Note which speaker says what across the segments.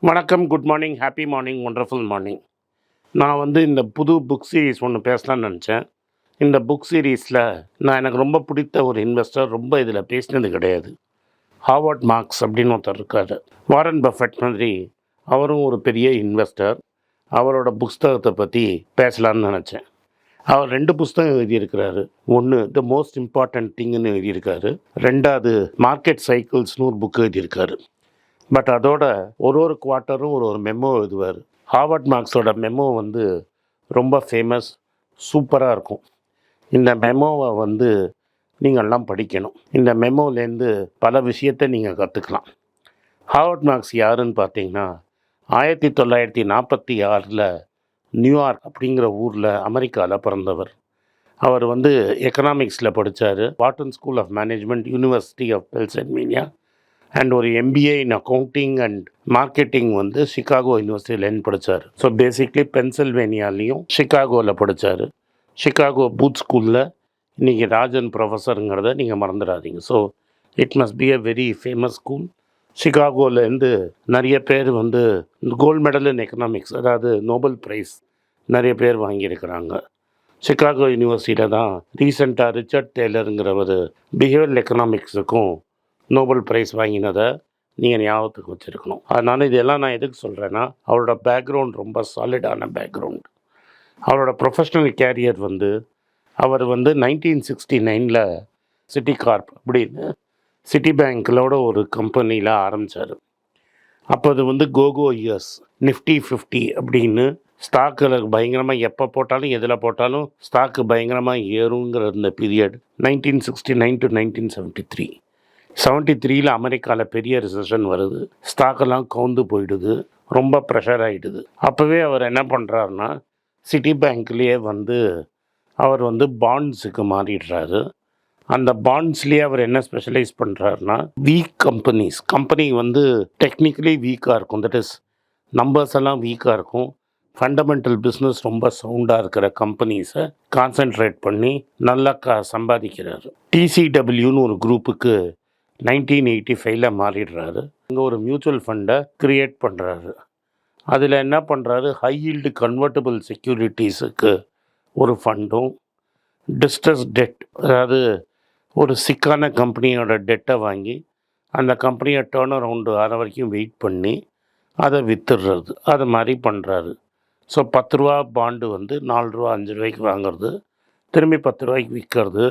Speaker 1: வணக்கம், good morning, happy morning, wonderful morning. நான் இந்த புது புக் சீரிஸ் ஒன்று பேசலான்னு நினச்சேன். இந்த புக் சீரீஸில் எனக்கு ரொம்ப பிடித்த ஒரு இன்வெஸ்டர் ரொம்ப இதில் பேசினது கிடையாது. ஹாவர்ட் மார்க்ஸ் அப்படின்னு ஒருத்தர் இருக்கார். வாரன் பஃபெட் மாதிரி அவரும் ஒரு பெரிய இன்வெஸ்டர். அவரோட புஸ்தகத்தை பற்றி பேசலான்னு நினச்சேன். அவர் 2 புஸ்தகம் எழுதியிருக்கிறாரு. ஒன்று த மோஸ்ட் இம்பார்ட்டன்ட் திங்னு எழுதியிருக்காரு. 2வது மார்க்கெட் சைக்கிள்ஸ்னு ஒரு புக் எழுதியிருக்காரு. பட் அதோட ஒரு குவார்ட்டரும் ஒரு மெமோ எழுதுவார். ஹாவர்ட் மார்க்ஸோட மெமோ ரொம்ப ஃபேமஸ், சூப்பராக இருக்கும். இந்த மெமோவை நீங்கள்லாம் படிக்கணும். இந்த மெமோலேருந்து பல விஷயத்தை நீங்கள் கற்றுக்கலாம். ஹாவர்ட் மார்க்ஸ் யாருன்னு பார்த்தீங்கன்னா 1946 நியூயார்க் அப்படிங்கிற ஊரில் அமெரிக்காவில் பிறந்தவர். அவர் எக்கனாமிக்ஸில் படித்தார். Wharton school of management, university of Pennsylvania and ஒரு MBA in accounting and marketing Chicago யூனிவர்சிட்டியிலேருந்து படித்தார். ஸோ பேசிக்லி பென்சில்வேனியாலையும் சிகாகோவில் படித்தார். சிகாகோ பூத் ஸ்கூலில் இன்றைக்கி ராஜன் ப்ரொஃபஸருங்கிறத நீங்கள் மறந்துடாதீங்க. So it must be a very famous school. சிகாகோலேருந்து நிறைய பேர் கோல்டு மெடல் இன் எக்கனாமிக்ஸ், அதாவது நோபல் ப்ரைஸ் நிறைய பேர் வாங்கியிருக்கிறாங்க. சிகாகோ யூனிவர்சிட்டியில் தான் ரீசெண்டாக ரிச்சர்ட் டேலருங்கிறவர் பிஹேவியரல் எக்கனாமிக்ஸுக்கும் நோபல் ப்ரைஸ் வாங்கினதை நீங்கள் ஞாபகத்துக்கு வச்சுருக்கணும். அதனால் இதெல்லாம் நான் எதுக்கு சொல்கிறேன்னா, அவரோட பேக்ரவுண்ட் ரொம்ப சாலிடான பேக்ரவுண்ட். அவரோட ப்ரொஃபஷ்னல் கேரியர் அவர் 1969 சிட்டி கார்ப் அப்படின்னு சிட்டி பேங்க்களோட ஒரு கம்பெனியில் ஆரம்பித்தார். அப்போ அது கோகோ இயர்ஸ், நிஃப்டி 50 அப்படின்னு ஸ்டாக்கில் பயங்கரமாக எப்போ போட்டாலும் எதில் போட்டாலும் ஸ்டாக்கு பயங்கரமாக ஏறுங்கிற இந்த பீரியட் 1969 to 1973. 73 அமெரிக்காவில் பெரிய ரிசெஷன் வருது. ஸ்டாக்கெல்லாம் கவுந்து போயிடுது, ரொம்ப ப்ரெஷர் ஆகிடுது. அப்போவே அவர் என்ன பண்ணுறாருன்னா, சிட்டி பேங்க்லேயே அவர் பாண்ட்ஸுக்கு மாறிடுறாரு. அந்த பாண்ட்ஸ்லேயே அவர் என்ன ஸ்பெஷலைஸ் பண்ணுறாருன்னா, வீக் கம்பெனி டெக்னிக்கலி வீக்காக இருக்கும், தட் இஸ் நம்பர்ஸ் எல்லாம் வீக்காக இருக்கும், ஃபண்டமெண்டல் பிஸ்னஸ் ரொம்ப சவுண்டாக இருக்கிற கம்பெனிஸை கான்சென்ட்ரேட் பண்ணி நல்லா சம்பாதிக்கிறாரு. டிசிடபிள்யூன்னு ஒரு குரூப்புக்கு 1985 மாறிடுறாரு. இங்கே ஒரு மியூச்சுவல் ஃபண்டை க்ரியேட் பண்ணுறாரு. அதில் என்ன பண்ணுறாரு, ஹை ஈல்டு கன்வெர்ட்டபிள் செக்யூரிட்டிஸுக்கு ஒரு ஃபண்டும், டிஸ்ட்ரஸ் டெட், அதாவது ஒரு சிக்கான கம்பெனியோட டெட்டை வாங்கி அந்த கம்பெனியை டேர்ன் அரவுண்டு ஆற வரைக்கும் வெயிட் பண்ணி அதை விற்றுடுறது, அது மாதிரி பண்ணுறாரு. ஸோ 10 ரூபா பாண்டு 4 ரூபா 5 ரூபாய்க்கு வாங்குறது, திரும்பி 10 ரூபாய்க்கு விற்கிறது.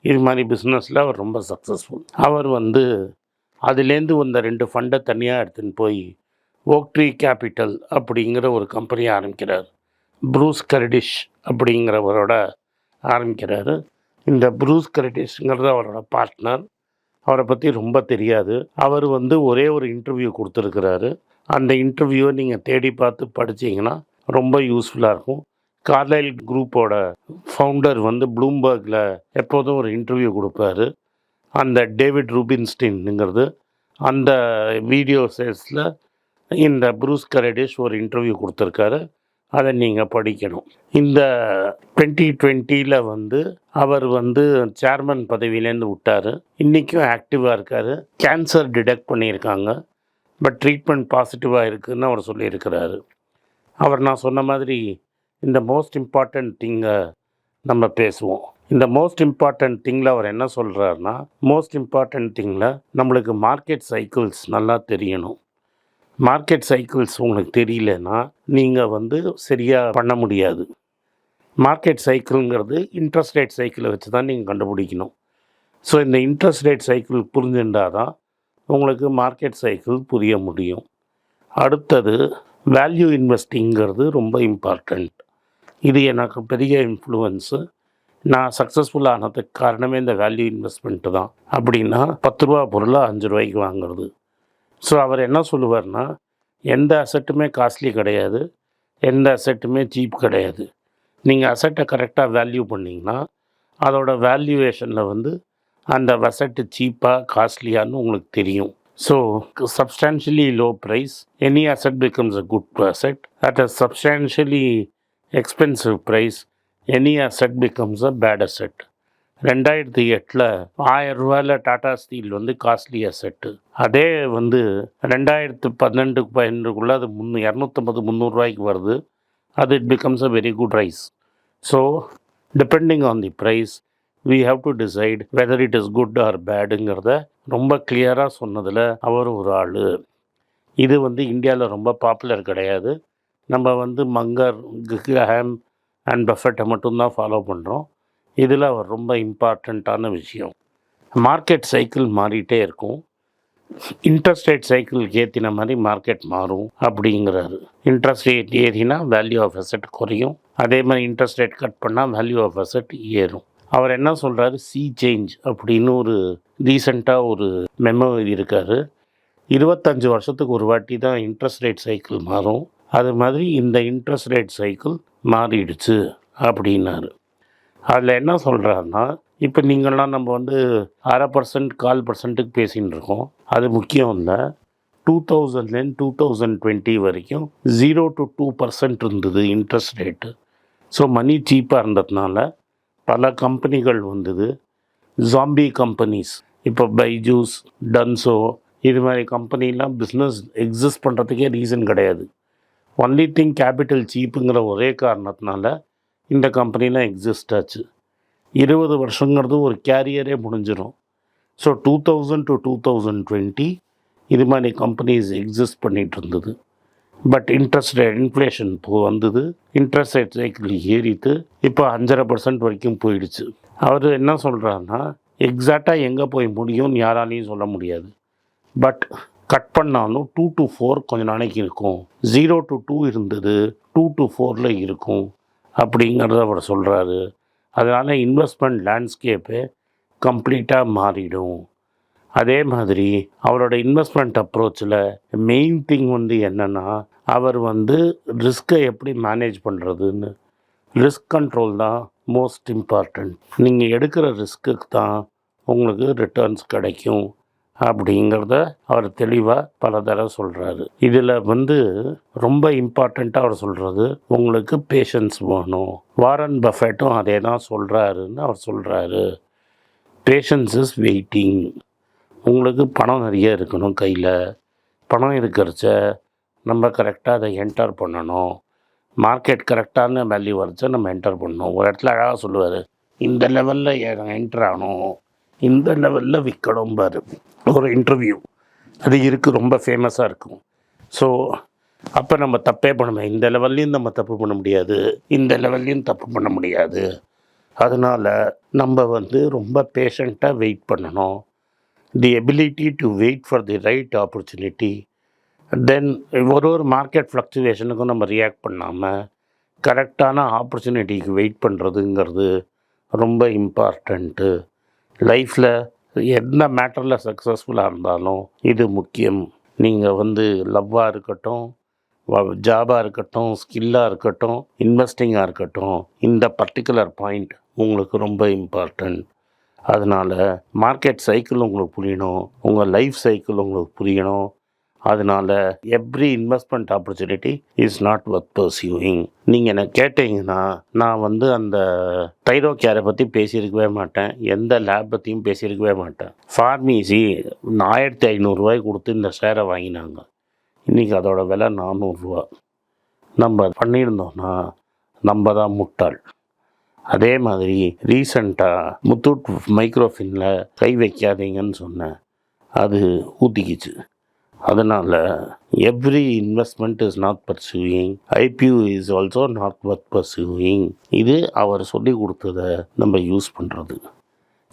Speaker 1: இது மாதிரி பிஸ்னஸில் அவர் ரொம்ப சக்ஸஸ்ஃபுல். அவர் அதுலேருந்து 2 ஃபண்டை தனியாக எடுத்துன்னு போய் ஓக்ட்ரீ கேபிட்டல் அப்படிங்கிற ஒரு கம்பெனியை ஆரம்பிக்கிறார். ப்ரூஸ் கர்டிஷ் அப்படிங்கிறவரோட ஆரம்பிக்கிறாரு. இந்த ப்ரூஸ் கர்டிஷ்ங்கிறது அவரோட பார்ட்னர். அவரை பற்றி ரொம்ப தெரியாது. அவர் ஒரே ஒரு இன்டர்வியூ கொடுத்துருக்கிறாரு. அந்த இன்டர்வியூவை நீங்கள் தேடி பார்த்து படித்தீங்கன்னா ரொம்ப யூஸ்ஃபுல்லாக இருக்கும். கார்லைல் குரூப்போட ஃபவுண்டர் ப்ளூம்பர்கில் எப்போதும் ஒரு இன்டர்வியூ கொடுப்பாரு. அந்த டேவிட் ரூபின்ஸ்டீனுங்கிறது அந்த வீடியோ சேல்ஸில் இந்த ப்ரூஸ் கர்டிஷ் ஒரு இன்டர்வியூ கொடுத்துருக்காரு. அதை நீங்கள் படிக்கணும். இந்த 2020 அவர் சேர்மன் பதவியிலேருந்து விட்டார். இன்றைக்கும் ஆக்டிவாக இருக்கார். கேன்சர் டிடெக்ட் பண்ணியிருக்காங்க, பட் ட்ரீட்மெண்ட் பாசிட்டிவாக இருக்குதுன்னு அவர் சொல்லியிருக்கிறாரு. அவர் நான் சொன்ன மாதிரி இந்த மோஸ்ட் இம்பார்ட்டண்ட் திங்கை நம்ம பேசுவோம். இந்த மோஸ்ட் இம்பார்ட்டண்ட் திங்கில் அவர் என்ன சொல்கிறாருன்னா, மோஸ்ட் இம்பார்ட்டண்ட் திங்கில் நம்மளுக்கு மார்க்கெட் சைக்கிள்ஸ் நல்லா தெரியணும். மார்க்கெட் சைக்கிள்ஸ் உங்களுக்கு தெரியலன்னா நீங்கள் சரியாக பண்ண முடியாது. மார்க்கெட் சைக்கிள்ங்கிறது இன்ட்ரெஸ்ட் ரேட் சைக்கிளை வச்சு தான் நீங்கள் கண்டுபிடிக்கணும். ஸோ இந்த இன்ட்ரெஸ்ட் ரேட் சைக்கிள் புரிஞ்சுட்டால் தான் உங்களுக்கு மார்க்கெட் சைக்கிள் புரிய முடியும். அடுத்தது வேல்யூ இன்வெஸ்டிங்கிறது ரொம்ப இம்பார்ட்டண்ட். இது எனக்கு பெரிய இன்ஃப்ளூயன்ஸு. நான் சக்ஸஸ்ஃபுல்லானதுக்கு காரணமே இந்த வேல்யூ இன்வெஸ்ட்மெண்ட்டு தான். அப்படின்னா 10 ரூபா பொருளை 5 ரூபாய்க்கு வாங்குறது. ஸோ அவர் என்ன சொல்லுவார்னா, எந்த அசட்டுமே காஸ்ட்லி கிடையாது, எந்த அசட்டுமே சீப் கிடையாது. நீங்கள் அசட்டை கரெக்டாக வேல்யூ பண்ணிங்கன்னா அதோட வேல்யூவேஷனில் அந்த அசட்டு சீப்பாக காஸ்ட்லியான்னு உங்களுக்கு தெரியும். So, substantially low price, any asset becomes a good asset. At a substantially expensive price, any asset becomes a bad asset. 2008 ₹1000 Tata steel வந்து காஸ்ட்லி அசெட்டு. அதே வந்து 2012-12 அது 250-300 வருது. அது it becomes a very good rise. So depending on the price we have to decide whether it is good or badங்கிறத ரொம்ப கிளியராக சொன்னதில் அவர் ஒரு ஆள். இது வந்து இந்தியாவில் ரொம்ப பாப்புலர் கிடையாது. நம்ம வந்து மங்கர், கிரஹாம் அண்ட் பஃபெட்டை மட்டும்தான் ஃபாலோ பண்ணுறோம். இதில் அவர் ரொம்ப இம்பார்ட்டண்ட்டான விஷயம். மார்க்கெட் சைக்கிள் மாறிட்டே இருக்கும். இன்ட்ரெஸ்ட் ரேட் சைக்கிளுக்கு ஏற்றின மாதிரி மார்க்கெட் மாறும் அப்படிங்கிறாரு. இன்ட்ரெஸ்ட் ரேட் ஏறினா வேல்யூ ஆஃப் அசெட் குறையும். அதே மாதிரி இன்ட்ரெஸ்ட் ரேட் கட் பண்ணால் வேல்யூ ஆஃப் அசெட் ஏறும். அவர் என்ன சொல்கிறாரு, சி சேஞ்ச் அப்படின்னு ஒரு ரீசெண்டாக ஒரு மெமோ எழுதியிருக்காரு. 25 வருஷத்துக்கு ஒரு வாட்டி தான் இன்ட்ரெஸ்ட் ரேட் சைக்கிள் மாறும். அது மாதிரி இந்த இன்ட்ரெஸ்ட் ரேட் சைக்கிள் மாறிடுச்சு அப்படின்னாரு. அதில் என்ன சொல்கிறாருன்னா, இப்போ நீங்கள்லாம் நம்ம வந்து 0.5% 1/4%க்கு பேசின்னு இருக்கோம். அது முக்கியம் இல்லை. 2000 2020 வரைக்கும் 0 to 2% இருந்தது இன்ட்ரெஸ்ட் ரேட்டு. ஸோ மணி சீப்பாக இருந்ததுனால பல கம்பெனிகள் வந்தது. ஜாம்பி கம்பெனிஸ், இப்போ பைஜூஸ், டன்சோ, இது மாதிரி கம்பெனிலாம் பிஸ்னஸ் எக்ஸிஸ்ட் பண்ணுறதுக்கே ரீசன் கிடையாது. ஒன்லி திங் கேபிட்டல் சீப்புங்கிற ஒரே காரணத்தினால இந்த கம்பெனிலாம் எக்ஸிஸ்ட் ஆச்சு. 20 வருஷங்கிறது ஒரு கேரியரே முடிஞ்சிடும். ஸோ 2000 to 2020 இது மாதிரி கம்பெனிஸ் எக்ஸிஸ்ட் பண்ணிகிட்டு இருந்தது. பட் இன்ட்ரெஸ்ட் ரேட் இன்ஃப்ளேஷன் வந்தது. இன்ட்ரெஸ்ட் ரேட் சைக்கிள் ஏறிட்டு இப்போ 5.5% வரைக்கும் போயிடுச்சு. அவர் என்ன சொல்கிறாருன்னா, எக்ஸாக்டாக எங்கே போய் முடியும்னு யாராலையும் சொல்ல முடியாது. பட் கட் பண்ணாலும் 2 to 4 கொஞ்சம் நாளைக்கு இருக்கும். 0 to 2 இருந்தது, 2 to 4 இருக்கும் அப்படிங்கிறத அவர் சொல்கிறாரு. அதனால் இன்வெஸ்ட்மெண்ட் லேண்ட்ஸ்கேப்பே கம்ப்ளீட்டாக மாறிடும். அதே மாதிரி அவரோட இன்வெஸ்ட்மெண்ட் அப்ரோச்சில் மெயின் திங் வந்து என்னென்னா, அவர் வந்து ரிஸ்க்கை எப்படி மேனேஜ் பண்ணுறதுன்னு. ரிஸ்க் கண்ட்ரோல் தான் மோஸ்ட் இம்பார்ட்டண்ட். நீங்கள் எடுக்கிற ரிஸ்க்குக்கு தான் உங்களுக்கு ரிட்டர்ன்ஸ் கிடைக்கும் அப்படிங்கிறத அவர் தெளிவாக பல தடவை சொல்கிறாரு. இதில் வந்து ரொம்ப இம்பார்ட்டண்ட்டாக அவர் சொல்கிறது, உங்களுக்கு பேஷன்ஸ் வேணும். வாரன் பஃபெட்டும் அதே தான் சொல்கிறாருன்னு அவர் சொல்கிறாரு. Patience is waiting. உங்களுக்கு பணம் நிறைய இருக்கணும் கையில். பணம் இருக்கிறச்ச நம்ம கரெக்டாக அதை என்டர் பண்ணணும். மார்க்கெட் கரெக்டான வேல்யூ வரைச்சா நம்ம என்டர் பண்ணணும். ஒரு இடத்துல அழகாக சொல்லுவார், இந்த லெவலில் என்டர் ஆகணும், இந்த லெவலில் விற்கணும் பாரு. ஒரு இன்டர்வியூ அது இருக்குது, ரொம்ப ஃபேமஸாக இருக்கும். ஸோ அப்போ நம்ம தப்பே பண்ணுவோம். இந்த லெவல்லையும் நம்ம தப்பு பண்ண முடியாது, இந்த லெவல்லையும் தப்பு பண்ண முடியாது. அதனால் நம்ம வந்து ரொம்ப பேஷண்ட்டாக வெயிட் பண்ணணும். The ability to wait for the right opportunity. Then ஒரு மார்க்கெட் ஃப்ளக்சுவேஷனுக்கும் நம்ம ரியாக்ட் பண்ணாமல் கரெக்டான ஆப்பர்ச்சுனிட்டிக்கு வெயிட் பண்ணுறதுங்கிறது ரொம்ப இம்பார்ட்டண்ட்டு. லைஃப்பில் எந்த மேட்டரில் சக்ஸஸ்ஃபுல்லாக இருந்தாலும் இது முக்கியம். நீங்கள் வந்து லவ்வாக இருக்கட்டும், ஜாபாக இருக்கட்டும், ஸ்கில்லாக இருக்கட்டும், இன்வெஸ்டிங்காக இருக்கட்டும், இந்த பர்டிகுலர் பாயிண்ட் உங்களுக்கு ரொம்ப இம்பார்ட்டண்ட். அதனால் மார்க்கெட் சைக்கிள் உங்களுக்கு புரியணும், உங்கள் லைஃப் சைக்கிள் உங்களுக்கு புரியணும். அதனால் every investment opportunity is not worth pursuing. நீங்கள் என்ன கேட்டீங்கன்னா, நான் வந்து அந்த தைரோ கேரை பற்றி பேசியிருக்கவே மாட்டேன், எந்த லேப் பற்றியும் பேசியிருக்கவே மாட்டேன். ஃபார்மசி 1500 கொடுத்து இந்த ஷேரை வாங்கினாங்க. இன்றைக்கி அதோட விலை 400 ரூபா. நம்ம பண்ணியிருந்தோன்னா நம்ம தான் முட்டாள். அதே மாதிரி ரீசண்டாக முத்தூட் மைக்ரோஃபினில் கை வைக்காதீங்கன்னு சொன்னேன், அது ஊற்றிக்கிச்சு. அதனால் every investment is not pursuing, IPO is also not worth pursuing. இது அவர் சொல்லி கொடுத்ததை நம்ம யூஸ் பண்ணுறது.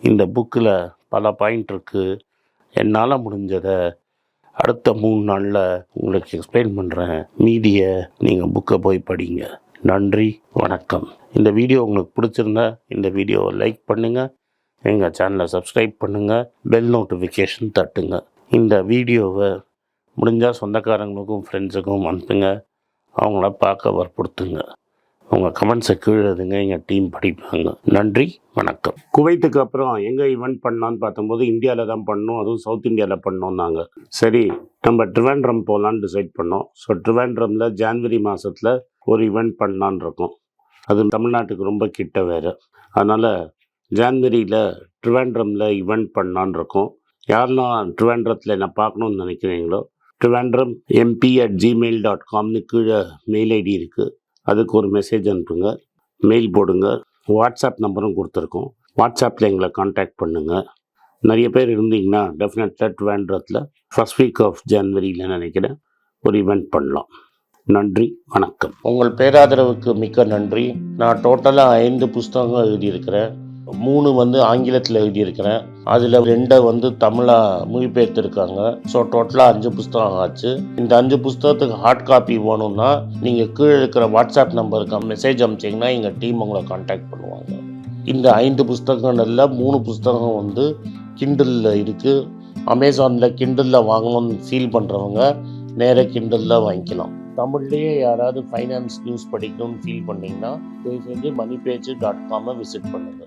Speaker 1: இந்த புக்கில் பல பாயிண்ட் இருக்குது. என்னால் முடிஞ்சதை அடுத்த 3 நாளில் உங்களுக்கு எக்ஸ்பிளைன் பண்ணுறேன். மீதியை நீங்கள் புக்கை போய் படிங்க. நன்றி, வணக்கம். இந்த வீடியோ உங்களுக்கு பிடிச்சிருந்தா இந்த வீடியோவை லைக் பண்ணுங்கள், எங்கள் சேனலை சப்ஸ்கிரைப் பண்ணுங்கள், பெல் நோட்டிஃபிகேஷன் தட்டுங்க. இந்த வீடியோவை முடிஞ்சால் சொந்தக்காரங்களுக்கும் ஃப்ரெண்ட்ஸுக்கும் அனுப்புங்க, அவங்கள பார்க்க வற்புறுத்துங்க. உங்கள் கமெண்ட்ஸை கீழே எழுதுங்க, எங்கள் டீம் படிப்பாங்க. நன்றி, வணக்கம். குவைத்துக்கு அப்புறம் எங்கே ஈவெண்ட் பண்ணலான்னு பார்த்தம்போது இந்தியாவில் தான் பண்ணோம், அதுவும் சவுத் இந்தியாவில் பண்ணோம்னாங்க. சரி, நம்ம ட்ரிவாண்ட்ரம் போகலான்னு டிசைட் பண்ணோம். ஸோ ட்ரிவாண்ட்ரமில் ஜான்வரி மாதத்தில் ஒரு ஈவெண்ட் பண்ணலான்னு இருக்கோம். அது தமிழ்நாட்டுக்கு ரொம்ப கிட்ட வேறு. அதனால் ஜான்வரியில் ட்ரிவாண்ட்ரமில் ஈவெண்ட் பண்ணலான்னு இருக்கோம். யாரெல்லாம் ட்ரிவாண்ட்ரத்தில் என்ன பார்க்கணுன்னு நினைக்கிறீங்களோ ட்ரிவாண்ட்ரம் mp@gmail.comனு கீழே மெயில் ஐடி இருக்குது. அதுக்கு ஒரு மெசேஜ் அனுப்புங்க, மெயில் போடுங்க. வாட்ஸ்அப் நம்பரும் கொடுத்துருக்கோம். வாட்ஸ்அப்பில் எங்களை காண்டாக்ட் பண்ணுங்கள். நிறைய பேர் இருந்தீங்கன்னா டெஃபினட்டாக ட்ரிவாண்ட்ரத்தில் ஃபர்ஸ்ட் வீக் ஆஃப் ஜனவரியில் நினைக்கிறேன் ஒரு ஈவெண்ட் பண்ணலாம். நன்றி, வணக்கம். உங்கள் பேராதரவுக்கு மிக்க நன்றி. நான் டோட்டலாக 5 புஸ்தகங்கள் எழுதியிருக்கிறேன். 3 ஆங்கிலத்தில் எழுதியிருக்கிறேன். அதில் 2 தமிழாக மொழிபெயர்த்துருக்காங்க. ஸோ டோட்டலாக 5 புஸ்தகம் ஆச்சு. இந்த 5 புஸ்தகத்துக்கு ஹார்ட் காப்பி வேணும்னா நீங்கள் கீழே இருக்கிற வாட்ஸ்அப் நம்பருக்கு மெசேஜ் அனுப்பிச்சிங்கன்னா எங்கள் டீம் உங்களை காண்டாக்ட் பண்ணுவாங்க. இந்த 5 புஸ்தகங்களில் 3 புஸ்தகம் கிண்டலில் இருக்குது. அமேசானில் கிண்டலில் வாங்கணும்னு ஃபீல் பண்ணுறவங்க நேராக கிண்டலில் வாங்கிக்கலாம். தமிழ்லேயே யாராவது ஃபைனான்ஸ் நியூஸ் படிக்கணும்னு ஃபீல் பண்ணிங்கன்னா தயவுசெஞ்சு moneypage.com விசிட் பண்ணுங்கள்.